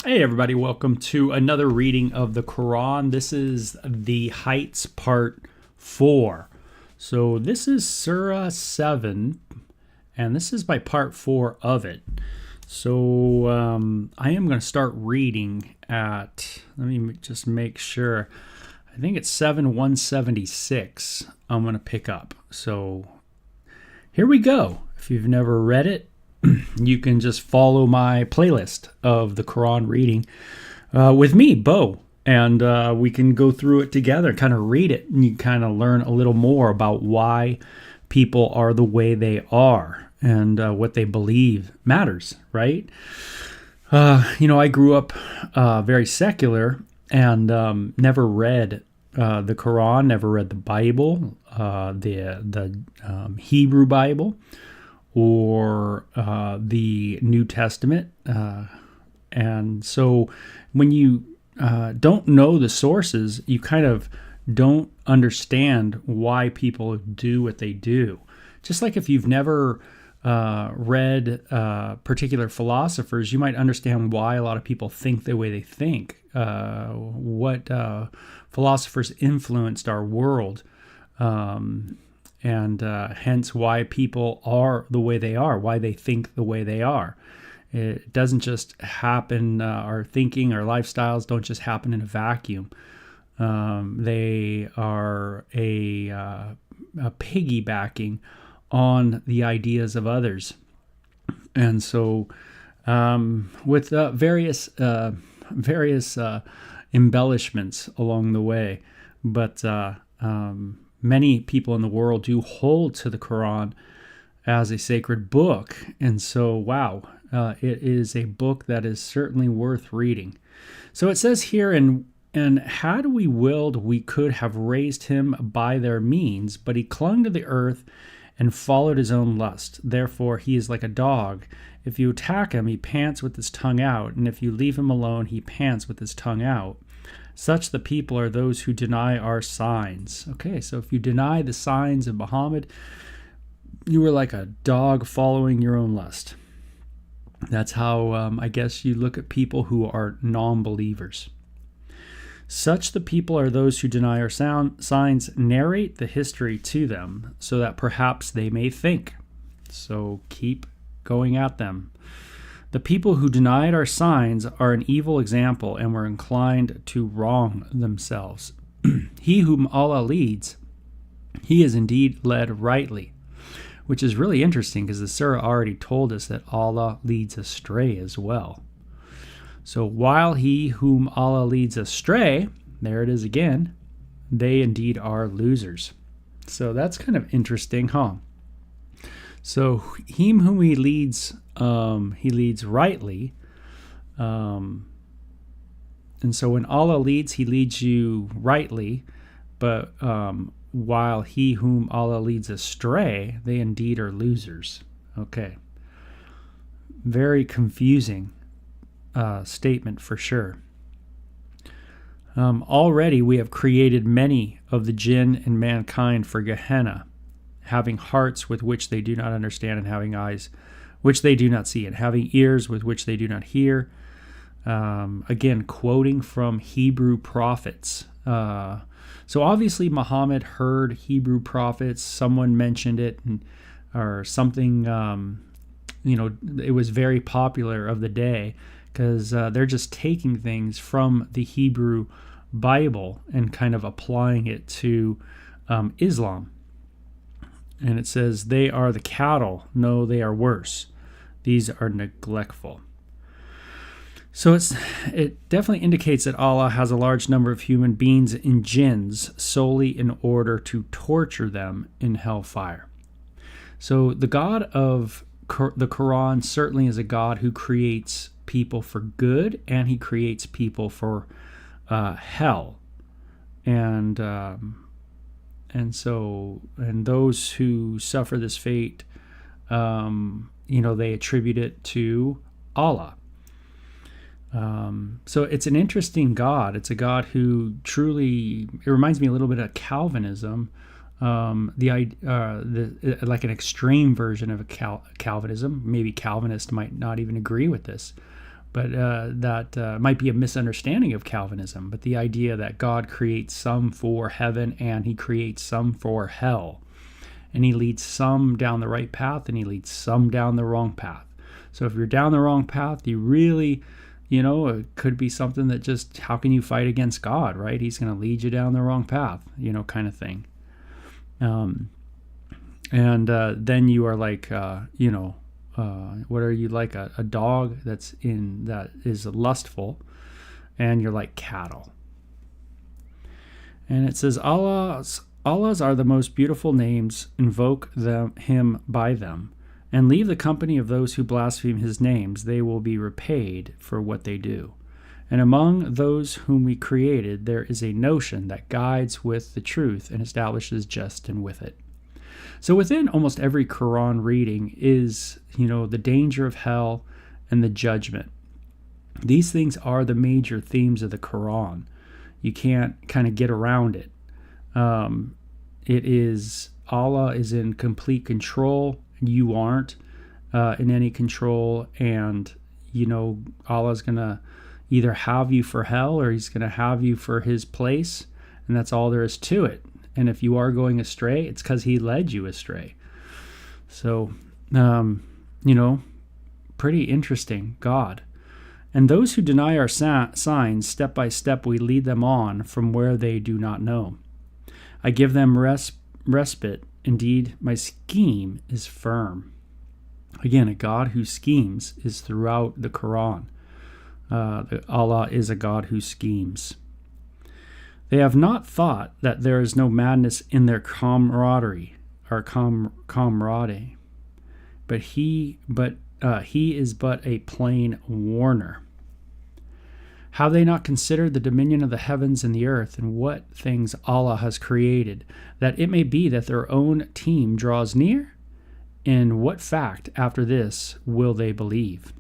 Hey everybody, welcome to another reading of the Quran. This is the Heights Part 4. So this is Sura 7, and this is by Part 4 of it. So I am going to start reading at, let me just make sure, I think it's 7-176 I'm going to pick up. So here we go. If you've never read it, you can just follow my playlist of the Quran reading with me, Beau, and we can go through it together, kind of read it, and you kind of learn a little more about why people are the way they are and what they believe matters, right? I grew up very secular and never read the Quran, never read the Bible, the Hebrew Bible, or the New Testament. And so when you don't know the sources, you kind of don't understand why people do what they do. Just like if you've never read particular philosophers, you might understand why a lot of people think the way they think, what philosophers influenced our world, and hence why people are the way they are, why they think the way they are. It doesn't just happen, our thinking, our lifestyles don't just happen in a vacuum. They are a piggybacking on the ideas of others. And so with various embellishments along the way, but many people in the world do hold to the Quran as a sacred book. And so, wow, it is a book that is certainly worth reading. So it says here, and had we willed, we could have raised him by their means, but he clung to the earth and followed his own lust. Therefore, he is like a dog. If you attack him, he pants with his tongue out, and if you leave him alone, he pants with his tongue out. Such the people are those who deny our signs. Okay, so if you deny the signs of Muhammad, you are like a dog following your own lust. That's how, I guess, you look at people who are non-believers. Such the people are those who deny our signs. Narrate the history to them so that perhaps they may think. So keep going at them. The people who denied our signs are an evil example and were inclined to wrong themselves. He whom Allah leads, he is indeed led rightly, which is really interesting because the surah already told us that Allah leads astray as well. So while he whom Allah leads astray, there it is again, they indeed are losers. So that's kind of interesting, huh? So him whom he leads rightly. And so when Allah leads, he leads you rightly. But while he whom Allah leads astray, they indeed are losers. Okay. Very confusing statement for sure. Already we have created many of the jinn and mankind for Gehenna, having hearts with which they do not understand, and having eyes which they do not see, and having ears with which they do not hear. Again, quoting from Hebrew prophets. So obviously Muhammad heard Hebrew prophets. Someone mentioned it, or something. It was very popular of the day because they're just taking things from the Hebrew Bible and kind of applying it to Islam. And it says, they are the cattle. No, they are worse. These are neglectful. So it definitely indicates that Allah has a large number of human beings and jinns solely in order to torture them in hellfire. So the God of the Quran certainly is a God who creates people for good, and he creates people for hell. And those who suffer this fate, they attribute it to Allah. So it's an interesting God. It's a God who truly, it reminds me a little bit of Calvinism, like an extreme version of Calvinism. Maybe Calvinists might not even agree with this, but that might be a misunderstanding of Calvinism. But the idea that God creates some for heaven and he creates some for hell. And he leads some down the right path and he leads some down the wrong path. So if you're down the wrong path, you really, it could be something that just, how can you fight against God, right? He's going to lead you down the wrong path, kind of thing. Then you are like, what are you like? A dog that is lustful, and you're like cattle. And it says, Allah's are the most beautiful names, invoke him by them, and leave the company of those who blaspheme his names. They will be repaid for what they do. And among those whom we created, there is a notion that guides with the truth and establishes just and with it. So within almost every Quran reading is, the danger of hell and the judgment. These things are the major themes of the Quran. You can't kind of get around it. It is, Allah is in complete control. You aren't in any control. And, Allah's going to either have you for hell or he's going to have you for his place. And that's all there is to it. And if you are going astray, it's because he led you astray. So, pretty interesting, God. And those who deny our signs, step by step we lead them on from where they do not know. I give them respite. Indeed, my scheme is firm. Again, a God who schemes is throughout the Quran. Allah is a God who schemes. They have not thought that there is no madness in their camaraderie, but he is but a plain warner. Have they not considered the dominion of the heavens and the earth, and what things Allah has created, that it may be that their own team draws near? In what fact after this will they believe?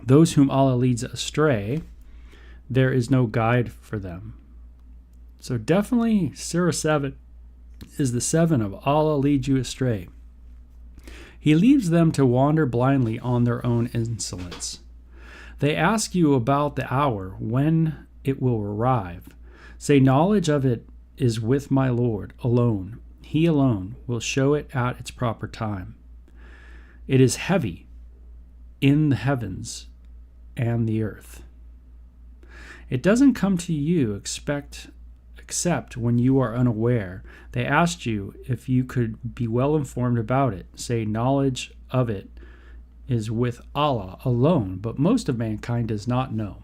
Those whom Allah leads astray, there is no guide for them. So definitely Sura 7 is the 7 of Allah leads you astray. He leaves them to wander blindly on their own insolence. They ask you about the hour, when it will arrive. Say, knowledge of it is with my Lord alone. He alone will show it at its proper time. It is heavy in the heavens and the earth. It doesn't come to you except when you are unaware. They asked you if you could be well informed about it. Say, knowledge of it is with Allah alone, but most of mankind does not know.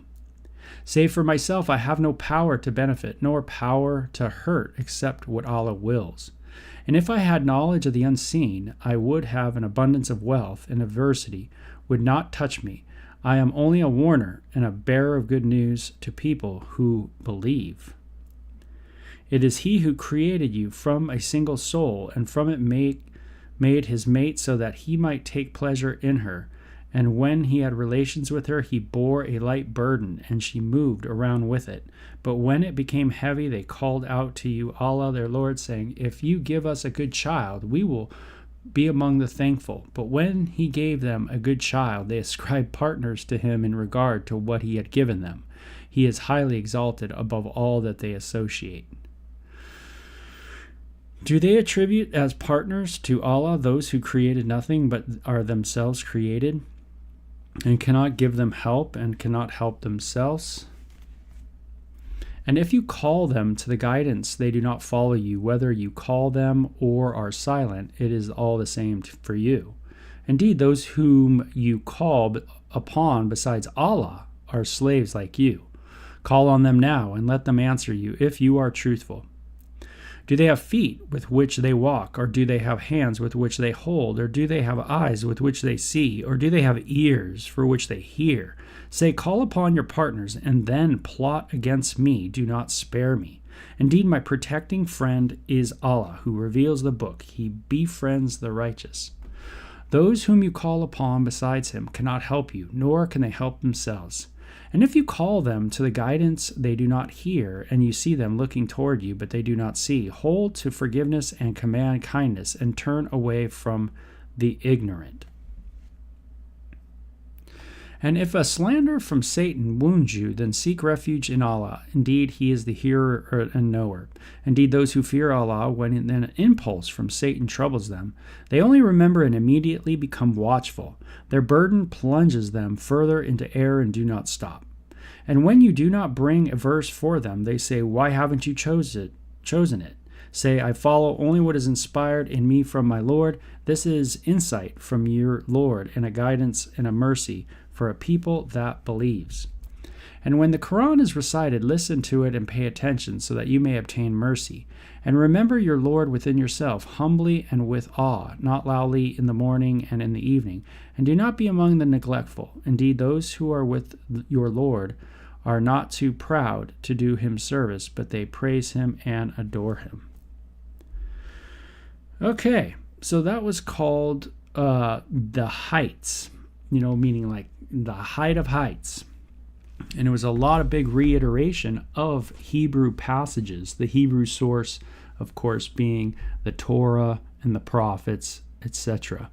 Say, for myself, I have no power to benefit, nor power to hurt, except what Allah wills. And if I had knowledge of the unseen, I would have an abundance of wealth, and adversity would not touch me. I am only a warner and a bearer of good news to people who believe. It is he who created you from a single soul, and from it made his mate so that he might take pleasure in her. And when he had relations with her, he bore a light burden, and she moved around with it. But when it became heavy, they called out to you, Allah, their Lord, saying, if you give us a good child, we will be among the thankful. But when he gave them a good child, they ascribed partners to him in regard to what he had given them. He is highly exalted above all that they associate. Do they attribute as partners to Allah those who created nothing but are themselves created, and cannot give them help and cannot help themselves? And if you call them to the guidance, they do not follow you. Whether you call them or are silent, it is all the same for you. Indeed, those whom you call upon besides Allah are slaves like you. Call on them now and let them answer you if you are truthful. Do they have feet with which they walk, or do they have hands with which they hold, or do they have eyes with which they see, or do they have ears for which they hear? Say, call upon your partners, and then plot against me. Do not spare me. Indeed, my protecting friend is Allah, who reveals the book. He befriends the righteous. Those whom you call upon besides him cannot help you, nor can they help themselves. And if you call them to the guidance, they do not hear, and you see them looking toward you, but they do not see. Hold to forgiveness and command kindness, and turn away from the ignorant. And if a slander from Satan wounds you, then seek refuge in Allah. Indeed, He is the hearer and knower. Indeed, those who fear Allah, when an impulse from Satan troubles them, they only remember and immediately become watchful. Their burden plunges them further into error and do not stop. And when you do not bring a verse for them, they say, "Why haven't you chosen it?" Say, "I follow only what is inspired in me from my Lord." This is insight from your Lord, and a guidance and a mercy for a people that believes. And when the Quran is recited, listen to it and pay attention so that you may obtain mercy. And remember your Lord within yourself, humbly and with awe, not loudly in the morning and in the evening. And do not be among the neglectful. Indeed, those who are with your Lord are not too proud to do him service, but they praise him and adore him. Okay, so that was called The Heights, meaning like the height of heights. And it was a lot of big reiteration of Hebrew passages, the Hebrew source, of course, being the Torah and the prophets, etc.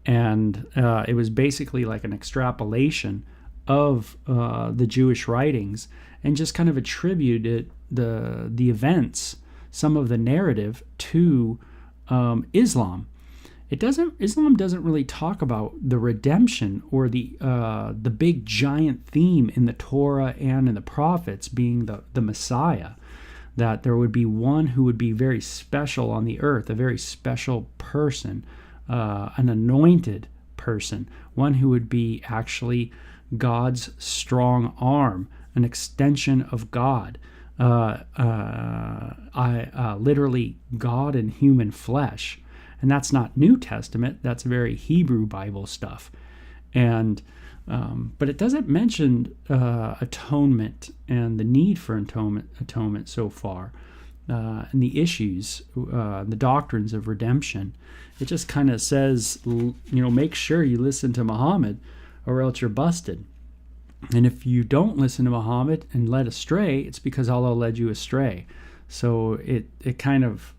And it was basically like an extrapolation of the Jewish writings and just kind of attributed the events, some of the narrative, to Islam. Islam doesn't really talk about the redemption or the big giant theme in the Torah and in the prophets being the Messiah, that there would be one who would be very special on the earth, a very special person, an anointed person, one who would be actually God's strong arm, an extension of God, literally God in human flesh. And that's not New Testament, that's very Hebrew Bible stuff. And but it doesn't mention atonement and the need for atonement so far, and the issues, the doctrines of redemption. It just kind of says, make sure you listen to Muhammad or else you're busted. And if you don't listen to Muhammad and led astray, it's because Allah led you astray. So it kind of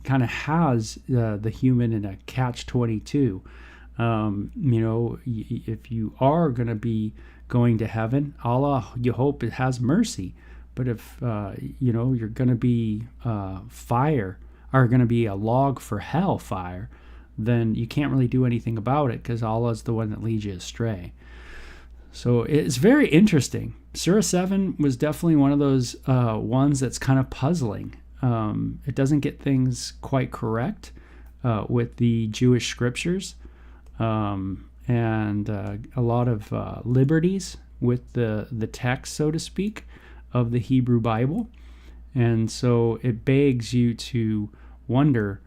has the human in a catch-22. If you are going to be going to heaven, Allah, you hope it has mercy. But if you're going to be fire, or going to be a log for hell fire, then you can't really do anything about it because Allah is the one that leads you astray. So it's very interesting. Surah 7 was definitely one of those ones that's kind of puzzling. It doesn't get things quite correct with the Jewish scriptures, and a lot of liberties with the text, so to speak, of the Hebrew Bible. And so it begs you to wonder,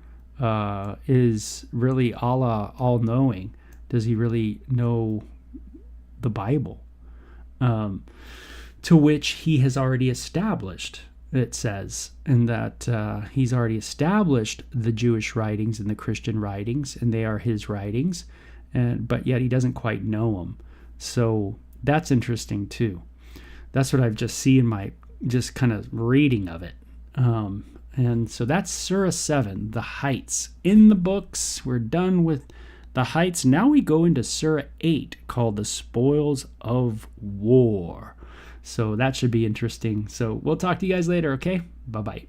is really Allah all-knowing? Does he really know the Bible? To which he has already established, it says, and that he's already established the Jewish writings and the Christian writings, and they are his writings, but yet he doesn't quite know them. So that's interesting too. That's what I've just seen in my just kind of reading of it. And so that's Surah 7, the heights. In the books, we're done with the heights. Now we go into Surah 8, called the spoils of war. So that should be interesting. So we'll talk to you guys later, okay? Bye-bye.